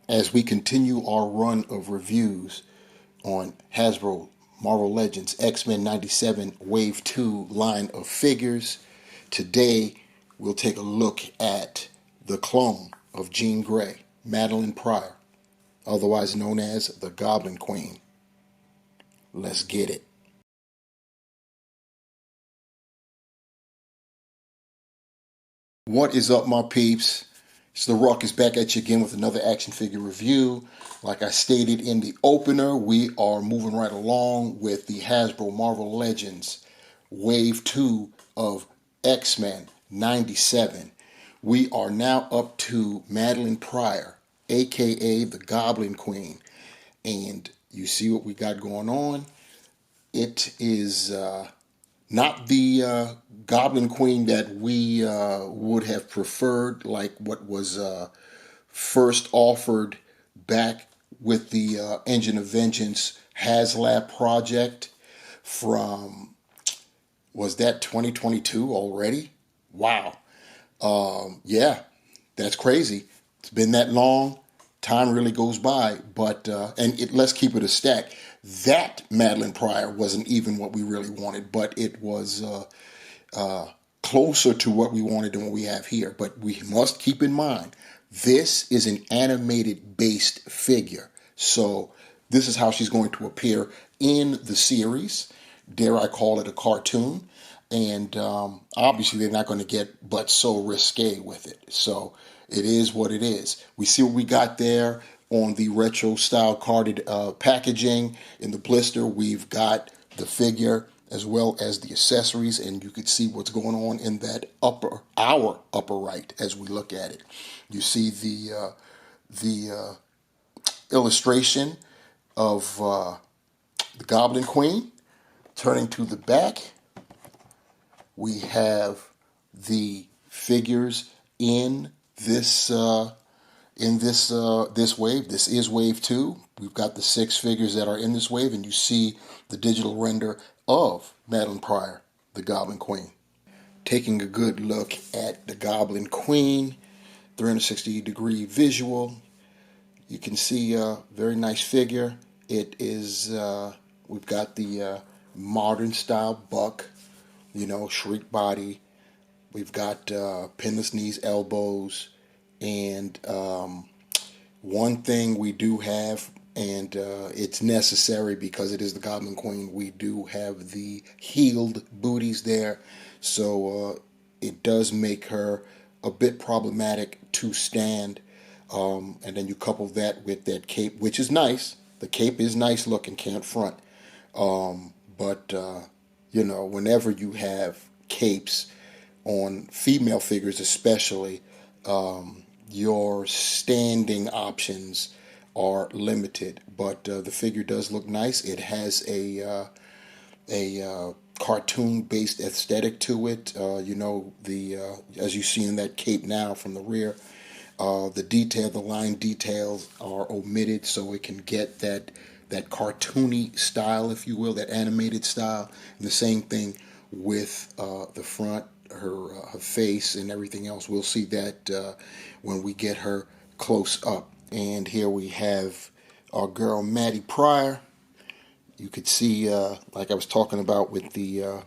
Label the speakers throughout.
Speaker 1: as we continue our run of reviews on Hasbro Marvel Legends X-Men 97 Wave 2 line of figures. Today, we'll take a look at the clone of Jean Grey, Madeline Pryor, otherwise known as the Goblin Queen. Let's get it. What is up, my peeps? It's the Ruckus back at you again with another action figure review. Like I stated in the opener, we are moving right along with the Hasbro Marvel Legends Wave 2 of X-Men 97. We are now up to Madeline Pryor, aka the Goblin Queen. And you see what we got going on. It is not the Goblin Queen that we would have preferred, like what was first offered back with the Engine of Vengeance HasLab project from, was that 2022 already? Wow. Yeah, that's crazy. It's been that long. Time really goes by, but let's keep it a stack. That Madeline Pryor wasn't even what we really wanted, but it was closer to what we wanted than what we have here. But we must keep in mind, this is an animated based figure. So this is how she's going to appear in the series. Dare I call it a cartoon? And obviously they're not going to get but so risque with it. So it is what it is. We see what we got there on the retro style carded packaging. In the blister, we've got the figure as well as the accessories, and you can see what's going on in that our upper right as we look at it. You see the illustration of the Goblin Queen. Turning to the back, we have the figures in this this wave. This is wave 2. We've got the 6 figures that are in this wave, and you see the digital render of Madeline Pryor, the Goblin Queen. Taking a good look at the Goblin Queen, 360-degree visual. You can see a very nice figure. It is, we've got the modern style buck, shriek body. We've got pinless knees, elbows, and one thing we do have, and it's necessary because it is the Goblin Queen, we do have the heeled booties there. So it does make her a bit problematic to stand. And then you couple that with that cape, which is nice. The cape is nice looking, can't front. But whenever you have capes on female figures especially, your standing options are limited. But the figure does look nice. It has a cartoon-based aesthetic to it. As you see in that cape now from the rear, the line details are omitted so it can get that cartoony style, if you will, that animated style. And the same thing with the front, her face and everything else. We'll see that when we get her close up. And here we have our girl Maddie Pryor. You could see, like I was talking about with the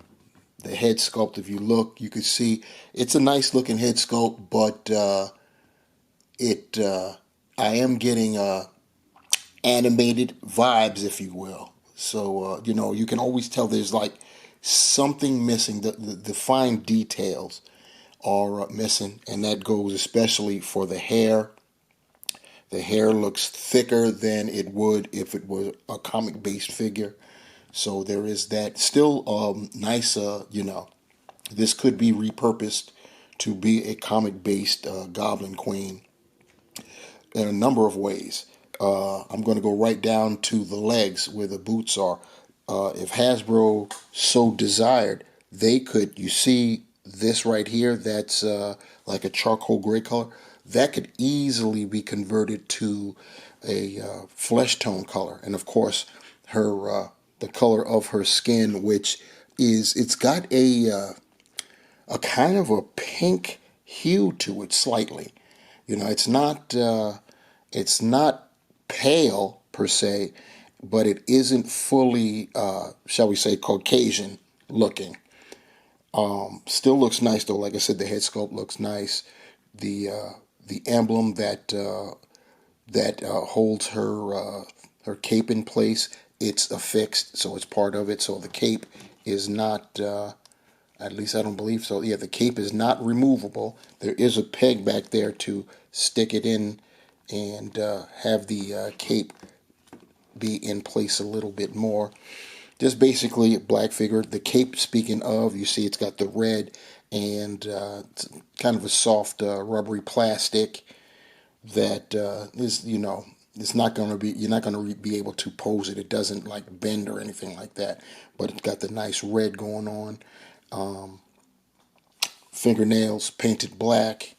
Speaker 1: head sculpt. If you look, you could see it's a nice looking head sculpt, but I am getting animated vibes, if you will. So you can always tell there's like something missing. The fine details are missing, and that goes especially for the hair. The hair looks thicker than it would if it was a comic-based figure. So there is that. Still nice, this could be repurposed to be a comic-based Goblin Queen in a number of ways. I'm going to go right down to the legs where the boots are. If Hasbro so desired, they could, you see this right here, that's like a charcoal gray color. That could easily be converted to a flesh tone color. And of course, her the color of her skin, which is, it's got a kind of a pink hue to it slightly. It's not It's not pale per se, but it isn't fully, shall we say, Caucasian looking. Still looks nice though. Like I said, the head sculpt looks nice. The emblem that holds her cape in place, it's affixed, so it's part of it. So the cape is not, at least I don't believe so. Yeah, the cape is not removable. There is a peg back there to stick it in and have the cape be in place a little bit more. Just basically a black figure. The cape, speaking of, you see it's got the red and it's kind of a soft rubbery plastic that is, it's not going to be, you're not going to be able to pose it. It doesn't like bend or anything like that, but it's got the nice red going on. Fingernails painted black,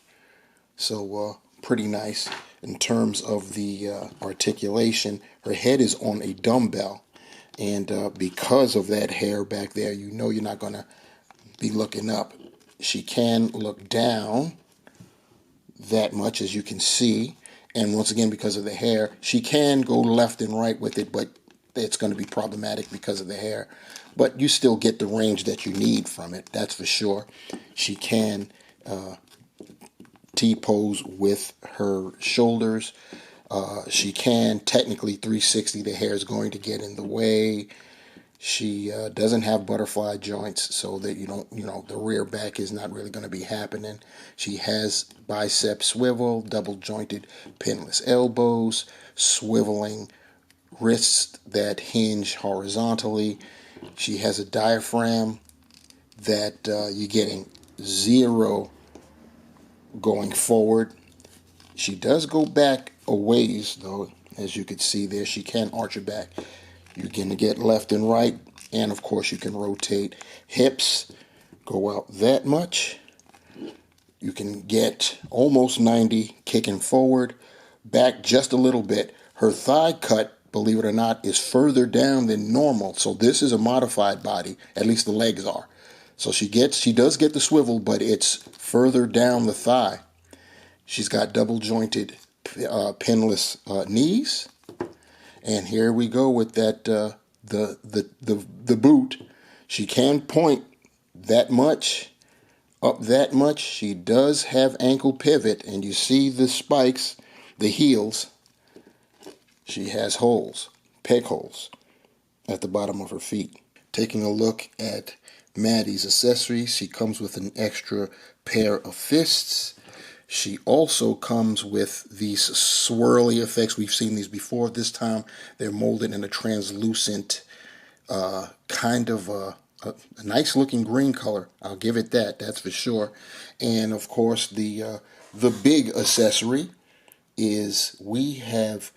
Speaker 1: so pretty nice. In terms of the articulation, her head is on a dumbbell, and because of that hair back there, you're not going to be looking up. She can look down that much, as you can see, and once again, because of the hair, she can go left and right with it, but it's going to be problematic because of the hair. But you still get the range that you need from it, that's for sure. She can T-pose with her shoulders. She can technically 360. The hair is going to get in the way. She doesn't have butterfly joints, so that the rear back is not really going to be happening. She has bicep swivel, double jointed pinless elbows, swiveling wrists that hinge horizontally. She has a diaphragm that you're getting zero going forward. She does go back a ways, though, as you can see there. She can arch her back. You can get left and right, and of course you can rotate. Hips go out that much. You can get almost 90 kicking forward, back just a little bit. Her thigh cut, believe it or not, is further down than normal. So this is a modified body, at least the legs are. So she does get the swivel, but it's further down the thigh. She's got double jointed pinless knees. And here we go with that the boot. She can point that much, up that much. She does have ankle pivot, and you see the spikes, the heels. She has holes, peg holes, at the bottom of her feet. Taking a look at Maddie's accessories, she comes with an extra pair of fists. She also comes with these swirly effects. We've seen these before. This time they're molded in a translucent kind of a nice looking green color. I'll give it that. That's for sure. And of course the big accessory is we have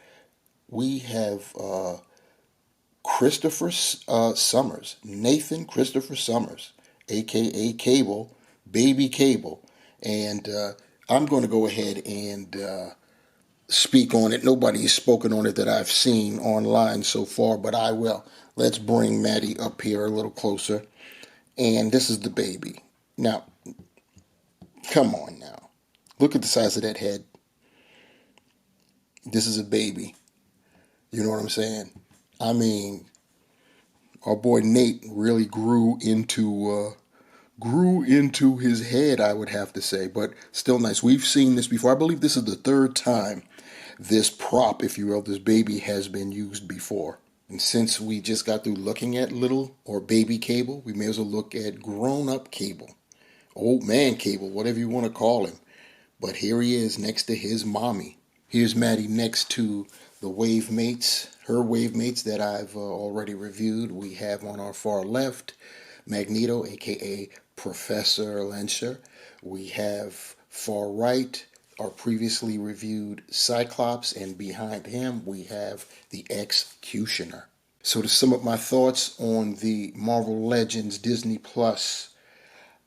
Speaker 1: Christopher Summers, Nathan Christopher Summers, aka Cable, Baby Cable, and I'm going to go ahead and speak on it. Nobody has spoken on it that I've seen online so far, but I will. Let's bring Maddie up here a little closer. And this is the baby. Now, come on now. Look at the size of that head. This is a baby. You know what I'm saying? I mean, our boy Nate really grew into his head, I would have to say, but still nice. We've seen this before. I believe this is the third time this prop, if you will, this baby has been used before. And since we just got through looking at little or baby Cable, we may as well look at grown-up Cable, old man Cable, whatever you want to call him. But here he is next to his mommy. Here's Maddie next to the wave mates, her wave mates that I've already reviewed. We have on our far left Magneto, aka Professor Lencher. We have far right our previously reviewed Cyclops, and behind him we have the Executioner. So to sum up my thoughts on the Marvel Legends Disney Plus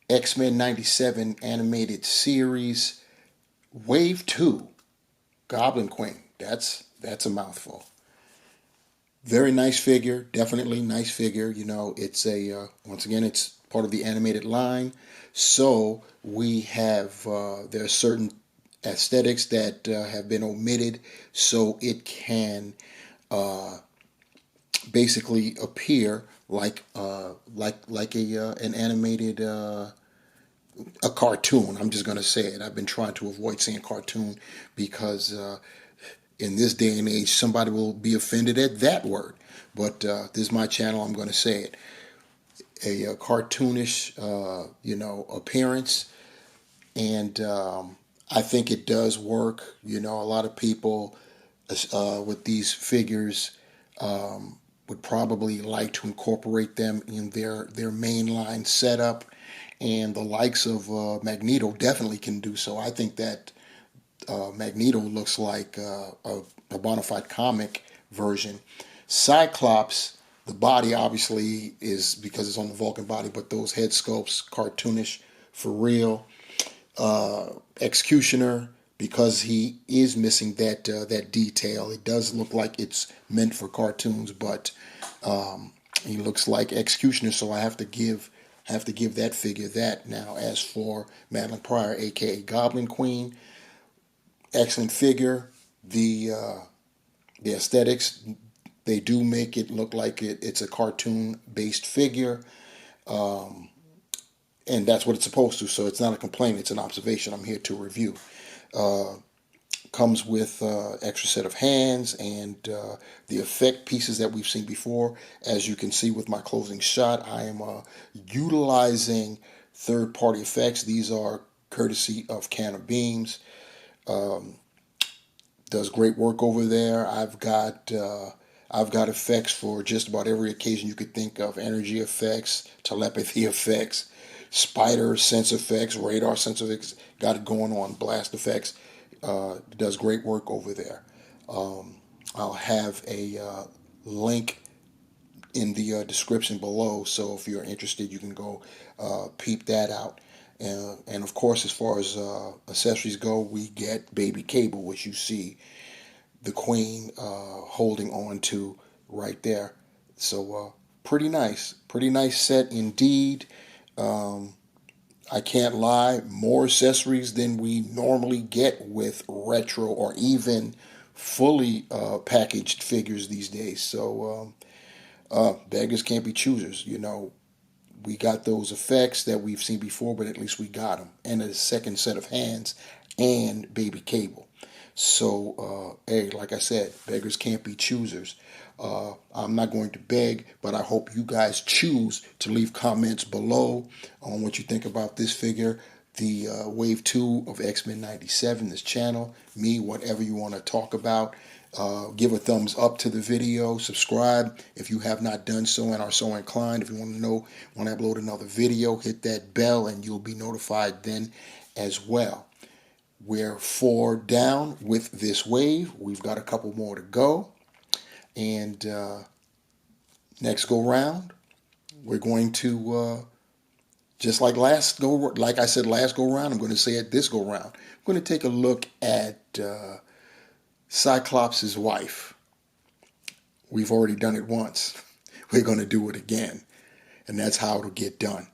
Speaker 1: X-Men 97 animated series, Wave 2, Goblin Queen. That's a mouthful. Very nice figure, definitely nice figure. It's once again, it's part of the animated line. So we have, there are certain aesthetics that have been omitted so it can basically appear like a an animated a cartoon. I'm just going to say it. I've been trying to avoid saying cartoon because in this day and age, somebody will be offended at that word. But this is my channel. I'm going to say it. A cartoonish, appearance, and I think it does work. You know, a lot of people with these figures would probably like to incorporate them in their mainline setup, and the likes of Magneto definitely can do so. I think that Magneto looks like a bona fide comic version. Cyclops, the body obviously is because it's on the Vulcan body, but those head sculpts, cartoonish for real. Executioner, because he is missing that detail. It does look like it's meant for cartoons, but he looks like Executioner, so I have to give that figure that. Now, as for Madeline Pryor, aka Goblin Queen, excellent figure. The aesthetics, they do make it look like it's a cartoon based figure. And that's what it's supposed to. So it's not a complaint, it's an observation. I'm here to review. Comes with extra set of hands and the effect pieces that we've seen before. As you can see with my closing shot, I am utilizing third-party effects. These are courtesy of Can of Beams. Does great work over there. I've got effects for just about every occasion you could think of: energy effects, telepathy effects, spider sense effects, radar sense effects. Got it going on. Blast effects. Does great work over there. I'll have a link in the description below, so if you're interested, you can go peep that out. And of course, as far as accessories go, we get Baby Cable, which you see the Queen holding on to right there. So pretty nice set indeed. I can't lie, more accessories than we normally get with retro or even fully packaged figures these days. So beggars can't be choosers. You know, we got those effects that we've seen before, but at least we got them. And a second set of hands and Baby Cable. So, hey, like I said, beggars can't be choosers. I'm not going to beg, but I hope you guys choose to leave comments below on what you think about this figure, the Wave 2 of X-Men 97, this channel, me, whatever you want to talk about. Give a thumbs up to the video, subscribe if you have not done so and are so inclined. If you want to know when I upload another video, hit that bell and you'll be notified then as well. We're 4 down with this wave. We've got a couple more to go. And next go round, we're going to, just like like I said last go round, I'm going to say it this go round. I'm going to take a look at Cyclops' wife. We've already done it once. We're going to do it again. And that's how it'll get done.